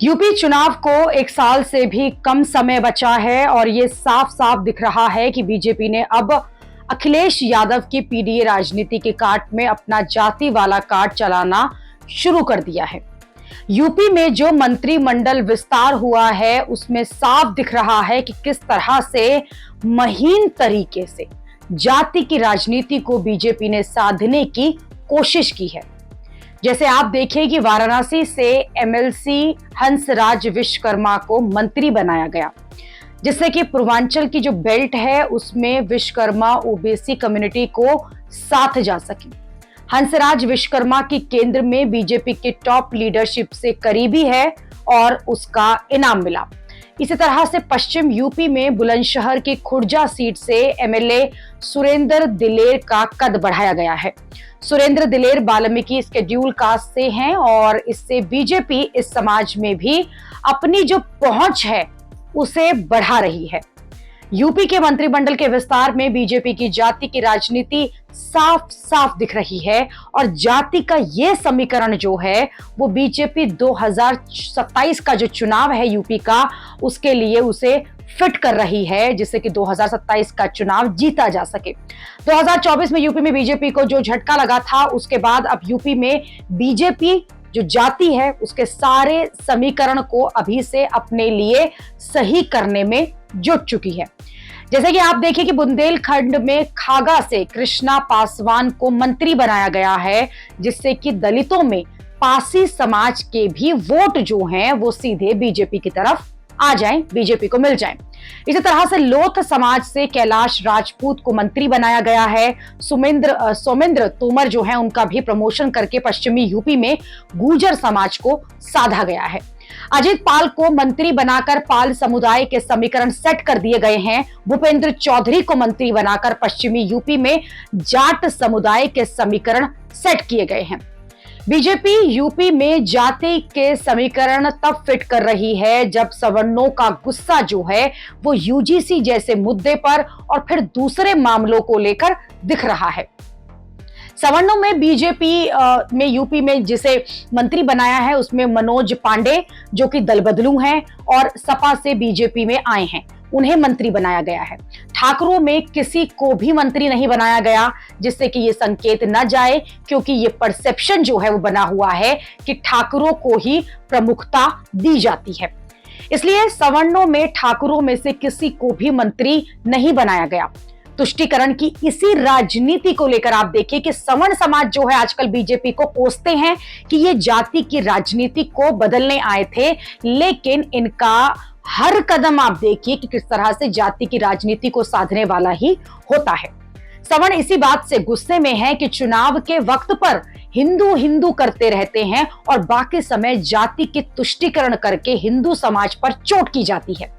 UP चुनाव को एक साल से भी कम समय बचा है और ये साफ साफ दिख रहा है कि बीजेपी ने अब अखिलेश यादव की पीडीए राजनीति के काट में अपना जाति वाला कार्ड चलाना शुरू कर दिया है। यूपी में जो मंत्रिमंडल विस्तार हुआ है उसमें साफ दिख रहा है कि किस तरह से महीन तरीके से जाति की राजनीति को बीजेपी ने साधने की कोशिश की है। जैसे आप देखिए कि वाराणसी से एमएलसी हंसराज विश्वकर्मा को मंत्री बनाया गया, जिससे कि पूर्वांचल की जो बेल्ट है उसमें विश्वकर्मा ओबीसी कम्युनिटी को साथ जा सके। हंसराज विश्वकर्मा की केंद्र में बीजेपी के टॉप लीडरशिप से करीबी है और उसका इनाम मिला। इसी तरह से पश्चिम यूपी में बुलंदशहर की खुर्जा सीट से एमएलए सुरेंद्र दिलेर का कद बढ़ाया गया है। सुरेंद्र दिलेर वाल्मीकि शेड्यूल कास्ट से हैं और इससे बीजेपी इस समाज में भी अपनी जो पहुंच है उसे बढ़ा रही है। यूपी के मंत्रिमंडल के विस्तार में बीजेपी की जाति की राजनीति साफ साफ दिख रही है और जाति का ये समीकरण जो है वो बीजेपी 2027 का जो चुनाव है यूपी का उसके लिए उसे फिट कर रही है, जिससे कि 2027 का चुनाव जीता जा सके। 2024 में यूपी में बीजेपी को जो झटका लगा था उसके बाद अब यूपी में बीजेपी जो जाति है उसके सारे समीकरण को अभी से अपने लिए सही करने में जुट चुकी है। जैसे कि आप देखिए कि बुंदेलखंड में खागा से कृष्णा पासवान को मंत्री बनाया गया है, जिससे कि दलितों में पासी समाज के भी वोट जो हैं वो सीधे बीजेपी की तरफ आ जाएं, बीजेपी को मिल जाएं। इसी तरह से लोथ समाज से कैलाश राजपूत को मंत्री बनाया गया है। सोमेंद्र तोमर जो है उनका भी प्रमोशन करके पश्चिमी यूपी में गुर्जर समाज को साधा गया है। अजित पाल को मंत्री बनाकर पाल समुदाय के समीकरण सेट कर दिए गए हैं। भूपेंद्र चौधरी को मंत्री बनाकर पश्चिमी यूपी में जाट समुदाय के समीकरण सेट किए गए हैं। बीजेपी यूपी में जाति के समीकरण तब फिट कर रही है जब सवर्णों का गुस्सा जो है वो यूजीसी जैसे मुद्दे पर और फिर दूसरे मामलों को लेकर दिख रहा है। सवर्णों में बीजेपी में यूपी में जिसे मंत्री बनाया है उसमें मनोज पांडे जो कि दल बदलू हैं और सपा से बीजेपी में आए हैं, उन्हें मंत्री बनाया गया है। ठाकुरों में किसी को भी मंत्री नहीं बनाया गया, जिससे कि ये संकेत न जाए, क्योंकि ये परसेप्शन जो है वो बना हुआ है कि ठाकुरों को ही प्रमुखता दी जाती है। इसलिए सवर्णों में ठाकुरों में से किसी को भी मंत्री नहीं बनाया गया। तुष्टीकरण की इसी राजनीति को लेकर आप देखिए कि सवर्ण समाज जो है आजकल बीजेपी को कोसते हैं कि ये जाति की राजनीति को बदलने आए थे, लेकिन इनका हर कदम आप देखिए कि किस तरह से जाति की राजनीति को साधने वाला ही होता है। सवर्ण इसी बात से गुस्से में है कि चुनाव के वक्त पर हिंदू हिंदू करते रहते हैं और बाकी समय जाति के तुष्टीकरण करके हिंदू समाज पर चोट की जाती है।